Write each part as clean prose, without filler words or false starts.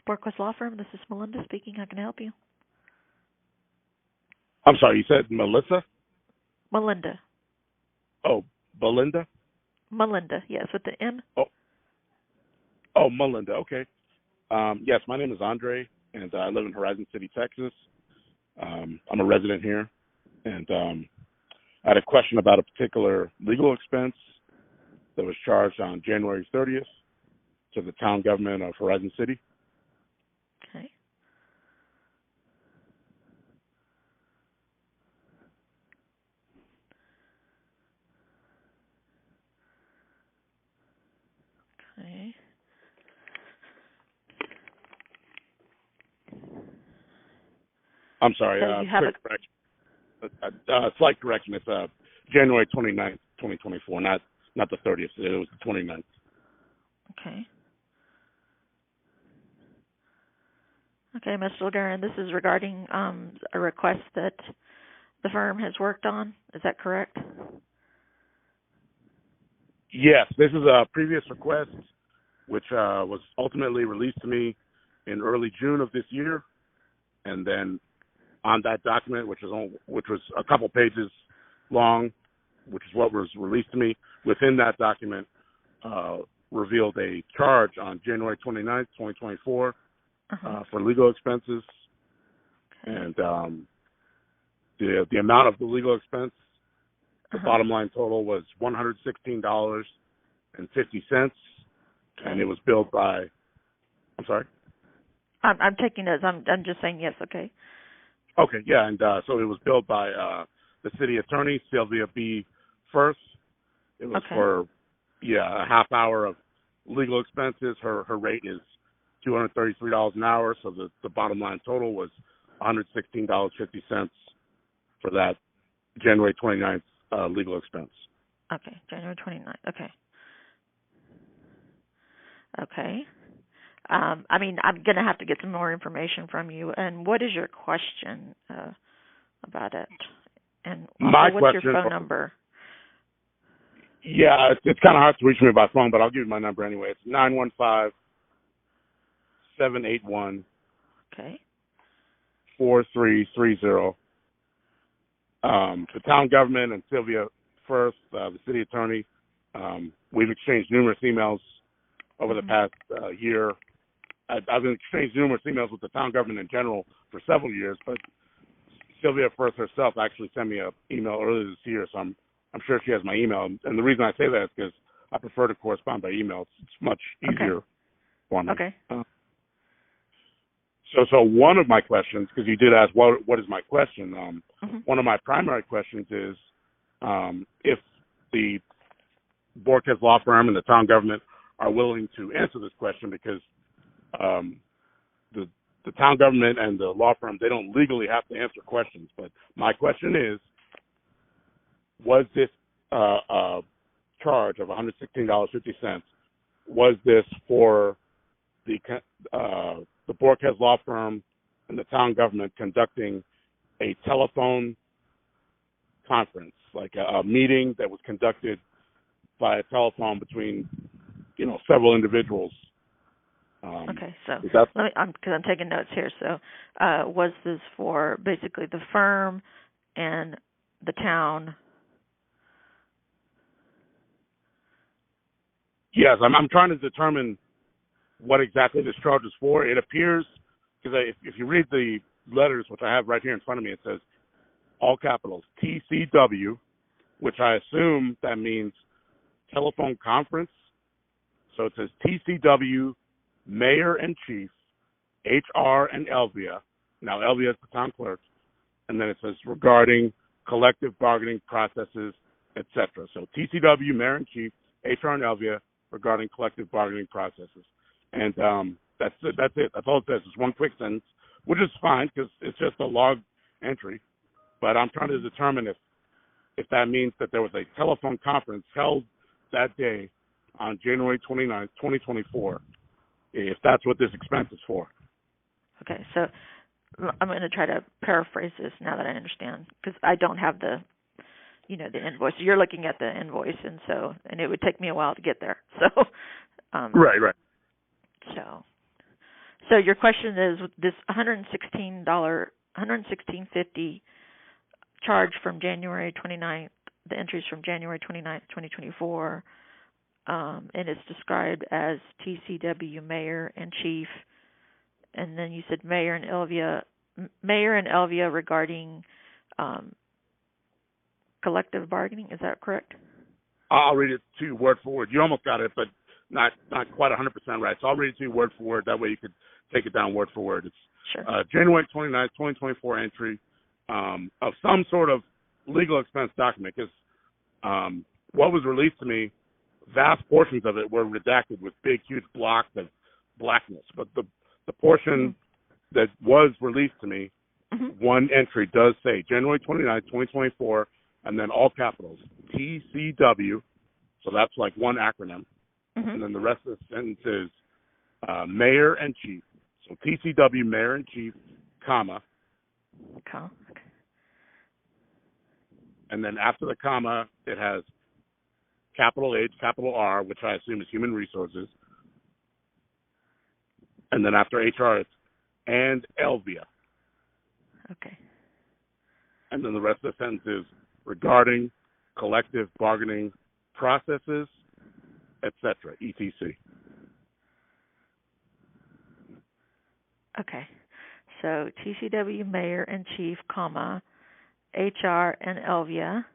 Borquist Law Firm. This is Melinda speaking. How can I help you? I'm sorry, you said Melissa? Melinda. Oh, Belinda? Melinda, yes, with the M. Oh, Melinda, okay. Yes, my name is Andre, and I live in Horizon City, Texas. I'm a resident here, and I had a question about a particular legal expense that was charged on January 30th to the town government of Horizon City. Okay. Okay. I'm sorry, So you have quick correction. Slight correction. It's January 29th, 2024, not the 30th. It was the 29th. Okay. Okay, Mr. Legarin, this is regarding a request that the firm has worked on. Is that correct? Yes, this is a previous request, which was ultimately released to me in early June of this year, and then on that document, which was a couple pages long, which is what was released to me, within that document revealed a charge on January 29th, 2024 for legal expenses, and the amount of the legal expense, the bottom line total was $116.50, and it was billed by. I'm sorry. I'm taking notes. I'm just saying yes. Okay. Okay. Yeah, and so it was billed by the city attorney, Sylvia B. First. It was for a half hour of legal expenses. Her rate is $233 an hour, so the bottom line total was $116.50 for that January 29th legal expense. Okay, January 29th. Okay. Okay. I mean, I'm going to have to get some more information from you. And what is your question about it? And also, what's your phone number? Yeah, it's kind of hard to reach me by phone, but I'll give you my number anyway. It's 915-781 4330. The town government and Sylvia First, the city attorney, we've exchanged numerous emails over the past year. I've exchanged numerous emails with the town government in general for several years, but Sylvia First herself actually sent me an email earlier this year, so I'm sure she has my email. And the reason I say that is because I prefer to correspond by email. It's much easier for me. Okay. So one of my questions, because you did ask what is my question, one of my primary questions is if the Borquist Law Firm and the town government are willing to answer this question, because the town government and the law firm, they don't legally have to answer questions. But my question is, was this charge of $116.50, was this for the Borquist Law Firm and the town government conducting a telephone conference, like a meeting that was conducted by a telephone between, several individuals? Okay, so let me, because I'm taking notes here. So, was this for basically the firm and the town? Yes, I'm trying to determine what exactly this charge is for. It appears, because if you read the letters, which I have right here in front of me, it says all capitals TCW, which I assume that means telephone conference. So it says TCW, Mayor and Chief, HR and Elvia. Now Elvia is the town clerk, and then it says regarding collective bargaining processes, etc. So TCW, Mayor and Chief, HR and Elvia regarding collective bargaining processes. And that's it. That's all it says. It's one quick sentence, which is fine because it's just a log entry. But I'm trying to determine if that means that there was a telephone conference held that day on January 29th, 2024, if that's what this expense is for. Okay, so I'm going to try to paraphrase this now that I understand, because I don't have the invoice. You're looking at the invoice, and it would take me a while to get there. So, right. So your question is this $116.50 charge from January 29th, the entries from January 29th, 2024, and it's described as TCW Mayor and Chief, and then you said Mayor and Elvia regarding collective bargaining. Is that correct? I'll read it to you word for word. You almost got it, but not quite 100% right. So I'll read it to you word for word. That way you could take it down word for word. It's sure. January 29th, 2024 entry of some sort of legal expense document, because what was released to me, vast portions of it were redacted with big, huge blocks of blackness. But the portion that was released to me, one entry does say January 29th, 2024, and then all capitals, TCW, so that's like one acronym, and then the rest of the sentence is Mayor and Chief. So TCW, Mayor and Chief, comma. Okay. And then after the comma, it has capital H, capital R, which I assume is Human Resources. And then after HR, it's and Elvia. Okay. And then the rest of the sentence is regarding collective bargaining processes, etc., etc. Okay. So TCW Mayor and Chief, comma, HR and Elvia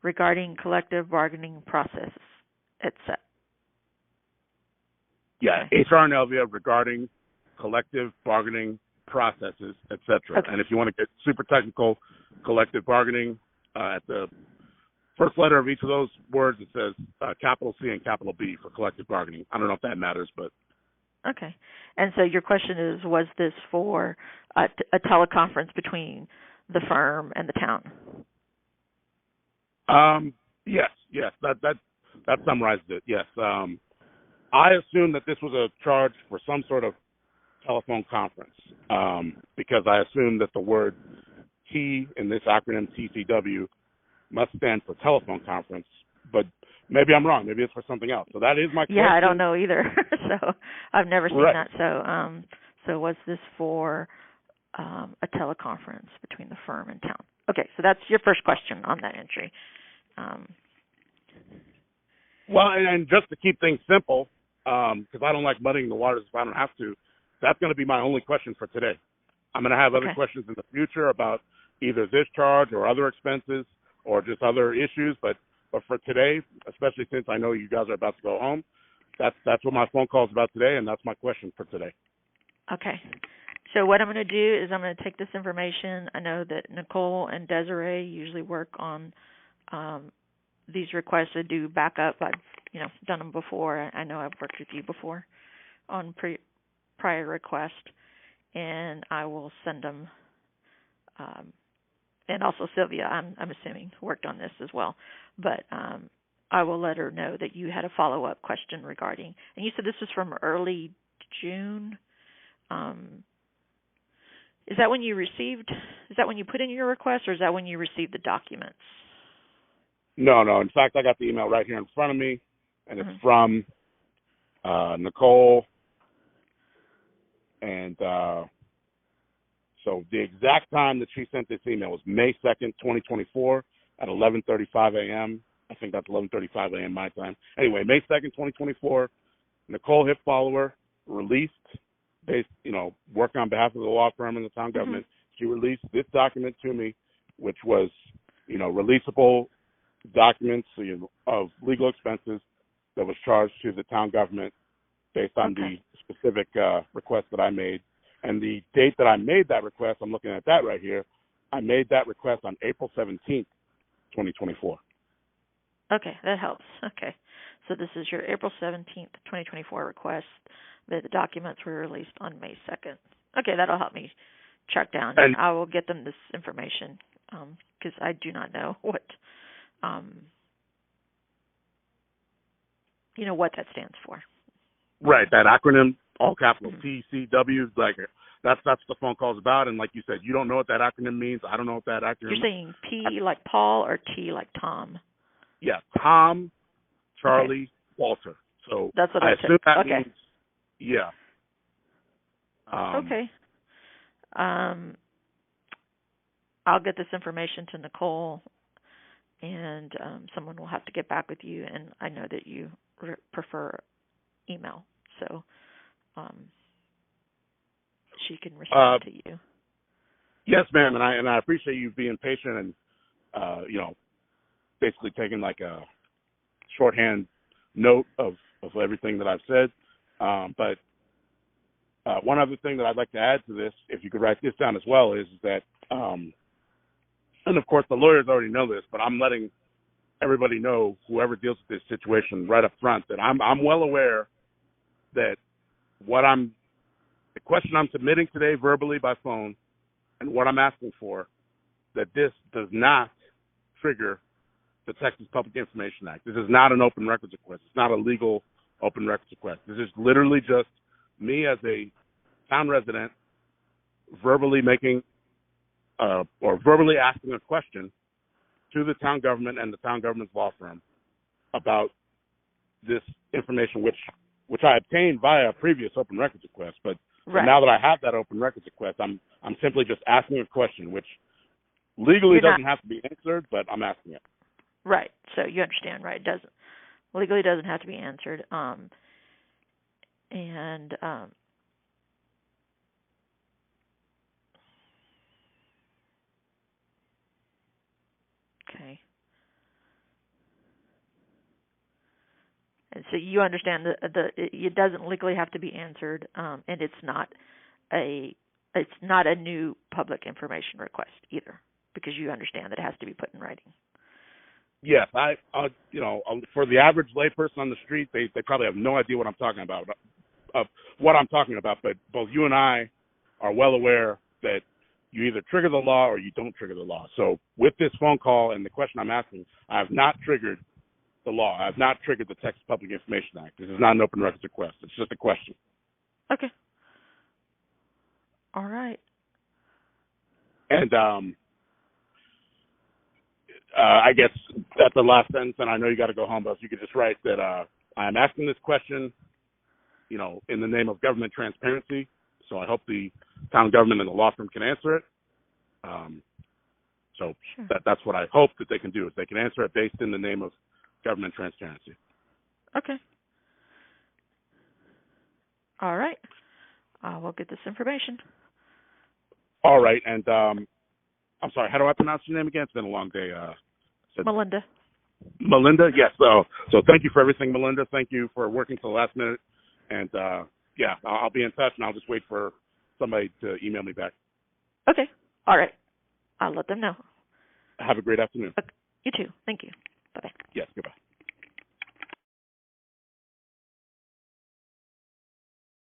regarding collective bargaining processes, etc. Yeah, Okay. HR and Elvia regarding collective bargaining processes, etc. Okay. And if you want to get super technical, collective bargaining, at the first letter of each of those words, it says capital C and capital B for collective bargaining. I don't know if that matters, but. Okay. And so your question is, was this for a teleconference between the firm and the town? Yes. That summarizes it. Yes. I assumed that this was a charge for some sort of telephone conference, because I assumed that the word T in this acronym TCW must stand for telephone conference, but maybe I'm wrong. Maybe it's for something else. So that is my question. Yeah, I don't know either. So I've never seen right. that. So was this for a teleconference between the firm and town? Okay, so that's your first question on that entry. Well, and just to keep things simple, because I don't like muddying the waters if I don't have to, that's going to be my only question for today. I'm going to have other questions in the future about either this charge or other expenses or just other issues, but for today, especially since I know you guys are about to go home, that's what my phone call is about today, and that's my question for today. Okay. So what I'm going to do is I'm going to take this information. I know that Nicole and Desiree usually work on these requests to do backup. I've done them before. I know I've worked with you before on prior requests, and I will send them. And also Sylvia, I'm assuming, worked on this as well. But I will let her know that you had a follow-up question regarding, and you said this was from early June. Is that when you put in your request, or is that when you received the documents? No. In fact, I got the email right here in front of me, and it's from Nicole. And so the exact time that she sent this email was May 2nd, 2024 at 11:35 a.m. I think that's 11:35 a.m. my time. Anyway, May 2nd, 2024, Nicole Hip Follower released, working on behalf of the law firm and the town government. She released this document to me, which was, releasable documents of legal expenses that was charged to the town government based on the specific request that I made. And the date that I made that request, I'm looking at that right here, I made that request on April 17th, 2024. Okay, that helps. Okay. So this is your April 17th, 2024 request. The documents were released on May 2nd. Okay, that'll help me track down. And I will get them this information because I do not know what what that stands for. Right, that acronym, all capital TCW, like that's the phone call's about. And like you said, you don't know what that acronym means. I don't know what that acronym. You're saying P like Paul or T like Tom? Yeah, Tom, Charlie, Walter. So that's what I assume that means Yeah. Okay. I'll get this information to Nicole, and someone will have to get back with you. And I know that you prefer email, so she can respond to you. Yes, ma'am, and I appreciate you being patient and basically taking like a shorthand note of everything that I've said. But one other thing that I'd like to add to this, if you could write this down as well, is that, and of course the lawyers already know this, but I'm letting everybody know, whoever deals with this situation right up front, that I'm well aware that the question I'm submitting today verbally by phone and what I'm asking for, that this does not trigger the Texas Public Information Act. This is not an open records request. It's not a legal open records request. This is literally just me as a town resident verbally making or verbally asking a question to the town government and the town government's law firm about this information, which I obtained via a previous open records request. But Right. now that I have that open records request, I'm simply just asking a question, which legally doesn't have to be answered, but I'm asking it. Right. So you understand, right? Legally doesn't have to be answered. Okay. And so you understand that it doesn't legally have to be answered, and it's not a new public information request either, because you understand that it has to be put in writing. Yes, for the average layperson on the street, they probably have no idea what I'm talking about. But both you and I are well aware that you either trigger the law or you don't trigger the law. So with this phone call and the question I'm asking, I have not triggered the law. I have not triggered the Texas Public Information Act. This is not an open records request. It's just a question. Okay. All right. And I guess that's the last sentence, and I know you got to go home, but if you could just write that I'm asking this question, in the name of government transparency. So I hope the town government and the law firm can answer it. So sure. That's what I hope that they can do, is they can answer it based in the name of government transparency. Okay. All right. We'll get this information. All right, and I'm sorry, how do I pronounce your name again? It's been a long day. Melinda. Melinda, yes. So thank you for everything, Melinda. Thank you for working till the last minute. And, I'll be in touch, and I'll just wait for somebody to email me back. Okay. All right. I'll let them know. Have a great afternoon. Okay. You too. Thank you. Bye-bye. Yes, goodbye.